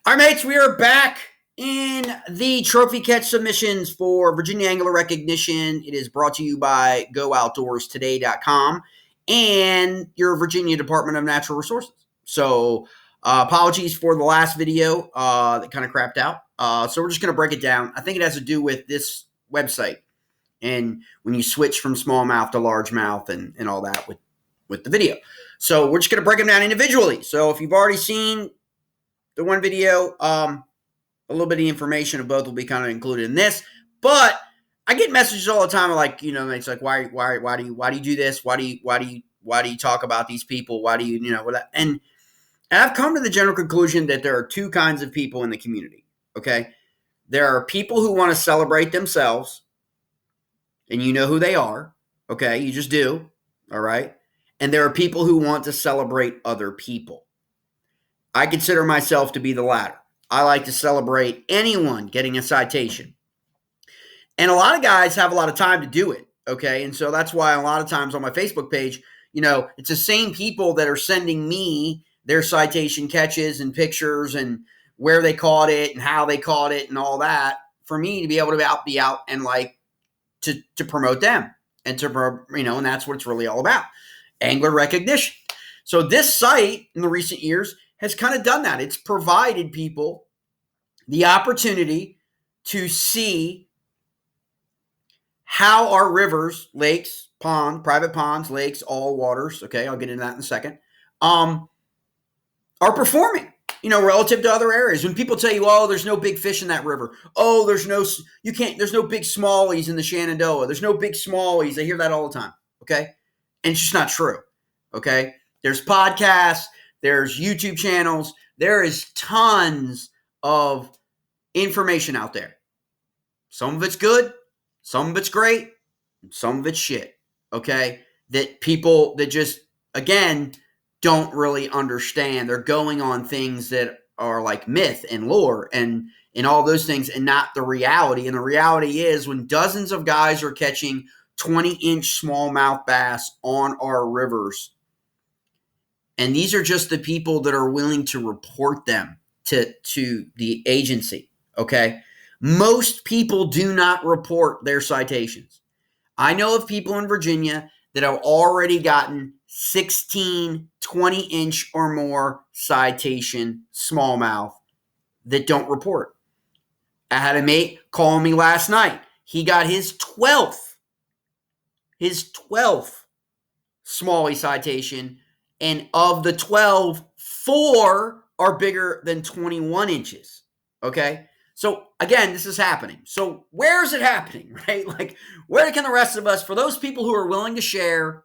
All right, mates, we are back in the trophy catch submissions for Virginia Angler Recognition. It is brought to you by GoOutdoorsToday.com and your Virginia Department of Natural Resources. So apologies for the last video that kind of crapped out. So we're just going to break it down. I think it has to do with this website and when you switch from smallmouth to largemouth and all that with the video. So we're just going to break them down individually. So if you've already seen the one video, a little bit of information of both will be kind of included in this. But I get messages all the time, like, it's like, why do you do this? Why do you talk about these people? Why do you, and I've come to the general conclusion that there are two kinds of people in the community. Okay, there are people who want to celebrate themselves, and you know who they are. Okay, you just do. All right, and there are people who want to celebrate other people. I consider myself to be the latter. I like to celebrate anyone getting a citation. And a lot of guys have a lot of time to do it, okay? And so that's why a lot of times on my Facebook page, it's the same people that are sending me their citation catches and pictures and where they caught it and how they caught it and all that for me to be able to be out and like to promote them and and that's what it's really all about. Angler recognition. So this site in the recent years has kind of done that. It's provided people the opportunity to see how our rivers, lakes, private ponds, lakes, all waters, okay, I'll get into that in a second, are performing, relative to other areas. When people tell you, oh, there's no big fish in that river. Oh, there's no big smallies in the Shenandoah. There's no big smallies. I hear that all the time, okay? And it's just not true, okay? There's podcasts. There's YouTube channels. There is tons of information out there. Some of it's good. Some of it's great. Some of it's shit. Okay? That people that just, again, don't really understand. They're going on things that are like myth and lore and all those things and not the reality. And the reality is when dozens of guys are catching 20-inch smallmouth bass on our rivers, and these are just the people that are willing to report them to the agency, okay? Most people do not report their citations. I know of people in Virginia that have already gotten 16, 20-inch or more citation smallmouth that don't report. I had a mate call me last night. He got his 12th smallie citation. And of the 12, 4 are bigger than 21 inches, okay? So, again, this is happening. So, where is it happening, right? Like, where can the rest of us, for those people who are willing to share,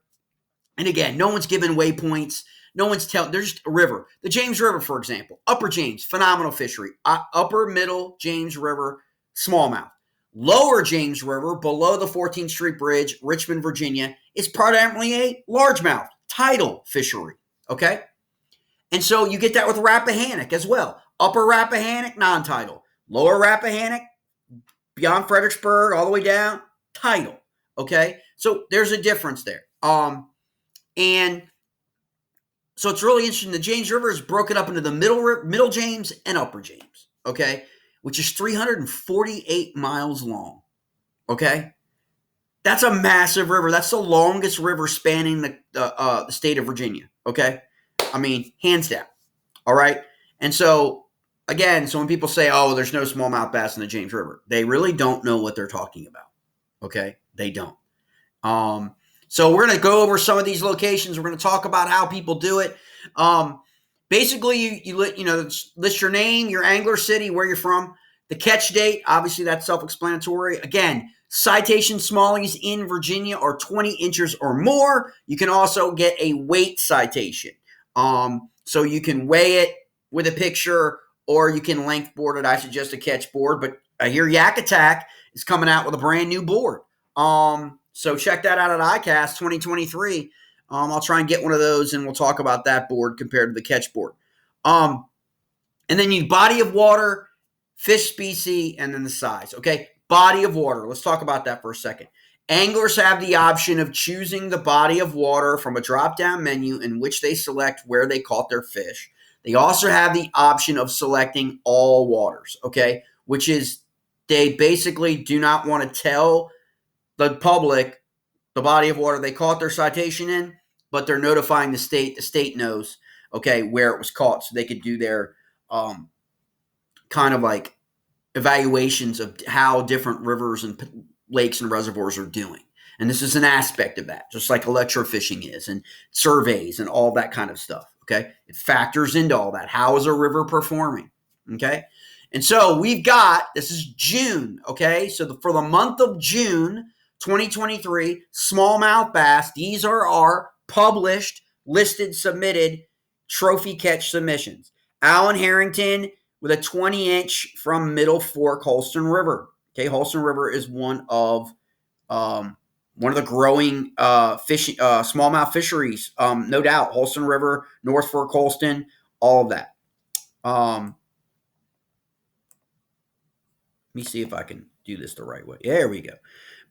and again, no one's giving waypoints, no one's telling, there's just a river. The James River, for example, Upper James, phenomenal fishery. Upper Middle James River, smallmouth. Lower James River, below the 14th Street Bridge, Richmond, Virginia, is predominantly a largemouth tidal fishery, okay? And so you get that with Rappahannock as well. Upper Rappahannock, non-tidal. Lower Rappahannock, beyond Fredericksburg, all the way down, tidal, okay? So there's a difference there. And so it's really interesting. The James River is broken up into the Middle James and Upper James, okay? Which is 348 miles long, okay? That's a massive river. That's the longest river spanning the state of Virginia, okay? I mean, hands down, all right? And so, again, so when people say, oh, there's no smallmouth bass in the James River, they really don't know what they're talking about, okay? They don't. So we're going to go over some of these locations. We're going to talk about how people do it. Basically, you list your name, your angler city, where you're from, the catch date. Obviously, that's self-explanatory. Again, citation smallies in Virginia are 20 inches or more. You can also get a weight citation. So you can weigh it with a picture or you can length board it. I suggest a catch board, but I hear Yak Attack is coming out with a brand new board. So check that out at ICAST 2023. I'll try and get one of those and we'll talk about that board compared to the catch board. And then you body of water, fish species, and then the size. Okay, body of water. Let's talk about that for a second. Anglers have the option of choosing the body of water from a drop-down menu in which they select where they caught their fish. They also have the option of selecting all waters, okay, which is they basically do not want to tell the public the body of water they caught their citation in, but they're notifying the state. The state knows, okay, where it was caught, so they could do their kind of like evaluations of how different rivers and lakes and reservoirs are doing. And this is an aspect of that, just like electrofishing is and surveys and all that kind of stuff. Okay. It factors into all that. How is a river performing? Okay. And so we've got, this is June. Okay. So for the month of June 2023, smallmouth bass, these are our published, listed, submitted trophy catch submissions. Alan Harrington with a 20-inch from Middle Fork Holston River. Okay, Holston River is one of the growing smallmouth fisheries. No doubt, Holston River, North Fork Holston, all of that. Let me see if I can do this the right way. There we go.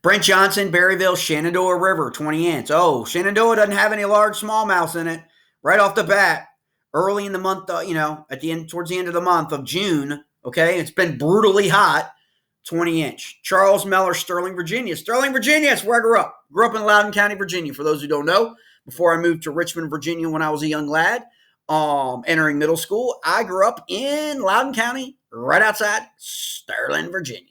Brent Johnson, Berryville, Shenandoah River, 20 inch. Oh, Shenandoah doesn't have any large smallmouths in it right off the bat. Early in the month, at the end, towards the end of the month of June. Okay, it's been brutally hot. 20 inch. Charles Meller, Sterling, Virginia. Sterling, Virginia, that's where I grew up. Grew up in Loudoun County, Virginia. For those who don't know, before I moved to Richmond, Virginia when I was a young lad, entering middle school, I grew up in Loudoun County, right outside Sterling, Virginia.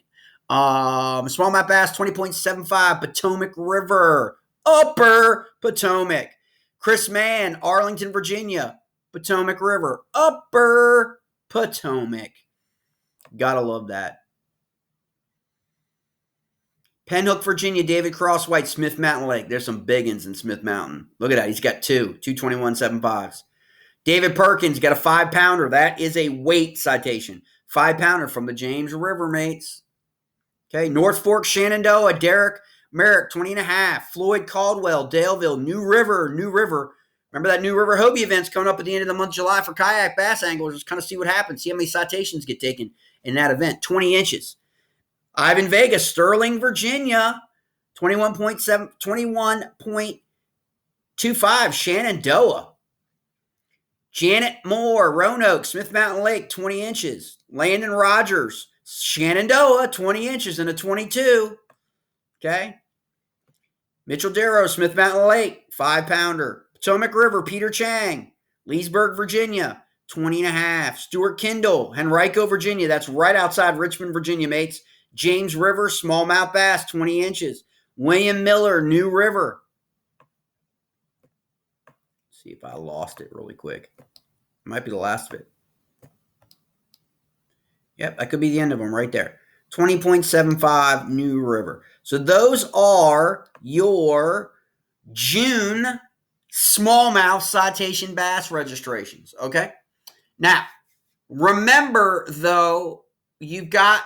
Smallmouth bass, 20.75, Potomac River, Upper Potomac. Chris Mann, Arlington, Virginia, Potomac River, Upper Potomac. Gotta love that. Penhook, Virginia, David Crosswhite, Smith Mountain Lake. There's some big ones in Smith Mountain. Look at that. He's got two 21.75s. David Perkins got a 5-pounder. That is a weight citation. 5-pounder from the James River, mates. Okay, North Fork, Shenandoah, Derek Merrick, 20.5. Floyd Caldwell, Daleville, New River. Remember that New River Hobie event's coming up at the end of the month of July for kayak bass anglers. Just kind of see what happens. See how many citations get taken in that event. 20 inches. Ivan Vegas, Sterling, Virginia, 21.25, Shenandoah. Janet Moore, Roanoke, Smith Mountain Lake, 20 inches. Landon Rogers, Shenandoah, 20 inches and a 22. Okay. Mitchell Darrow, Smith Mountain Lake, 5-pounder. Potomac River, Peter Chang, Leesburg, Virginia, 20.5. Stuart Kendall, Henrico, Virginia. That's right outside Richmond, Virginia, mates. James River, smallmouth bass, 20 inches. William Miller, New River. See if I lost it really quick. It might be the last of it. Yep, that could be the end of them right there. 20.75, New River. So those are your June smallmouth citation bass registrations, okay? Now, remember, though, you've got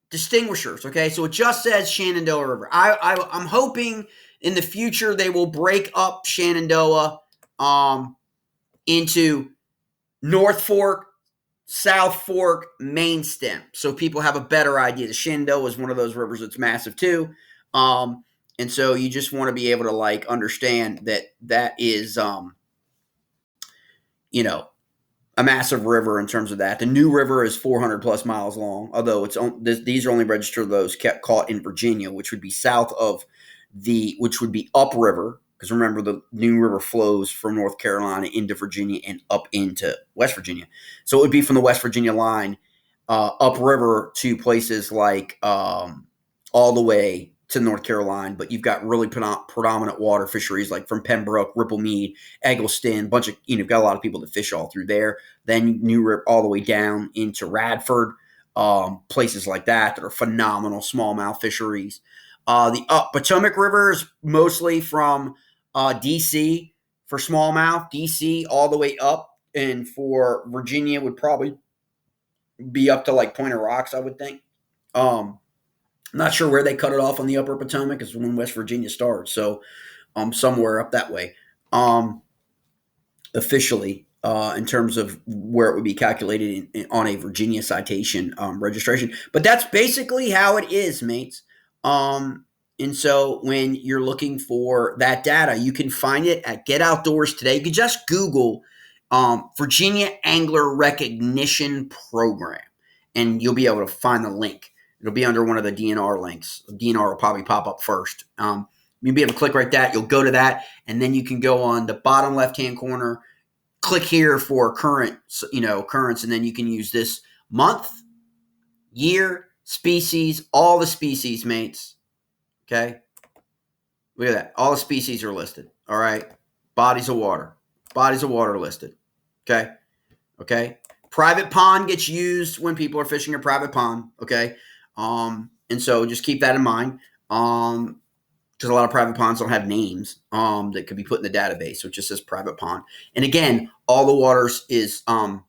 distinguishers, okay? So it just says Shenandoah River. I'm hoping in the future they will break up Shenandoah into North Fork, South Fork, Main Stem, so people have a better idea. The Shenandoah is one of those rivers that's massive too. And so you just want to be able to understand that is, a massive river in terms of that. The New River is 400 plus miles long, although these are only registered those kept caught in Virginia, which would be south of which would be upriver, because remember the New River flows from North Carolina into Virginia and up into West Virginia. So it would be from the West Virginia line upriver to places like all the way to North Carolina, but you've got really predominant water fisheries like from Pembroke, Ripple Mead, Eggleston, you've got a lot of people that fish all through there. Then New River all the way down into Radford, places like that are phenomenal smallmouth fisheries. The Potomac River is mostly from D.C. for smallmouth, D.C. all the way up, and for Virginia would probably be up to like Pointer Rocks, I would think. I'm not sure where they cut it off on the upper Potomac. It's when West Virginia starts. So somewhere up that way. Officially, in terms of where it would be calculated on a Virginia citation registration. But that's basically how it is, mates. And so when you're looking for that data, you can find it at Get Outdoors Today. You can just Google Virginia Angler Recognition Program. And you'll be able to find the link. It'll be under one of the DNR links. DNR will probably pop up first. You'll be able to click right that. You'll go to that, and then you can go on the bottom left-hand corner, click here for currents, and then you can use this month, year, species, all the species, mates. Okay? Look at that. All the species are listed. All right? Bodies of water. Bodies of water listed. Okay? Okay? Private pond gets used when people are fishing a private pond. Okay? And so just keep that in mind. Because a lot of private ponds don't have names that could be put in the database, so it just says private pond. And again, all the waters is a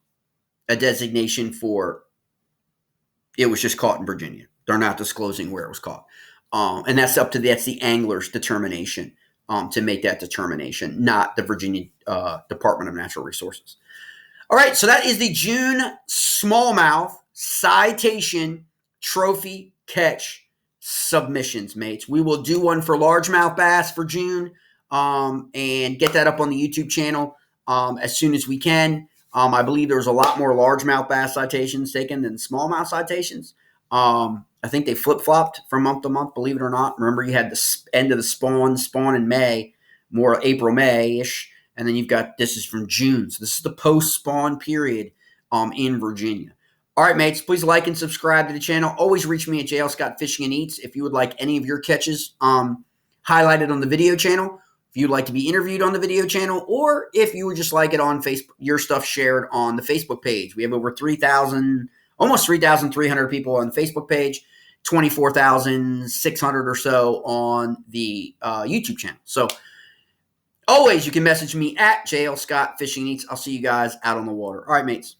designation for it was just caught in Virginia. They're not disclosing where it was caught. And that's the angler's determination to make that determination, not the Virginia Department of Natural Resources. All right, so that is the June smallmouth citation trophy catch submissions, mates. We will do one for largemouth bass for June and get that up on the YouTube channel as soon as we can. I believe there was a lot more largemouth bass citations taken than smallmouth citations. I think they flip-flopped from month to month, believe it or not. Remember, you had the end of the spawn in May, more April, May-ish, and then you've got, this is from June. So this is the post-spawn period in Virginia. All right, mates, please like and subscribe to the channel. Always reach me at JL Scott Fishing and Eats if you would like any of your catches highlighted on the video channel, if you'd like to be interviewed on the video channel, or if you would just like it on Facebook, your stuff shared on the Facebook page. We have over 3,000, almost 3,300 people on the Facebook page, 24,600 or so on the YouTube channel. So always you can message me at JL Scott Fishing and Eats. I'll see you guys out on the water. All right, mates.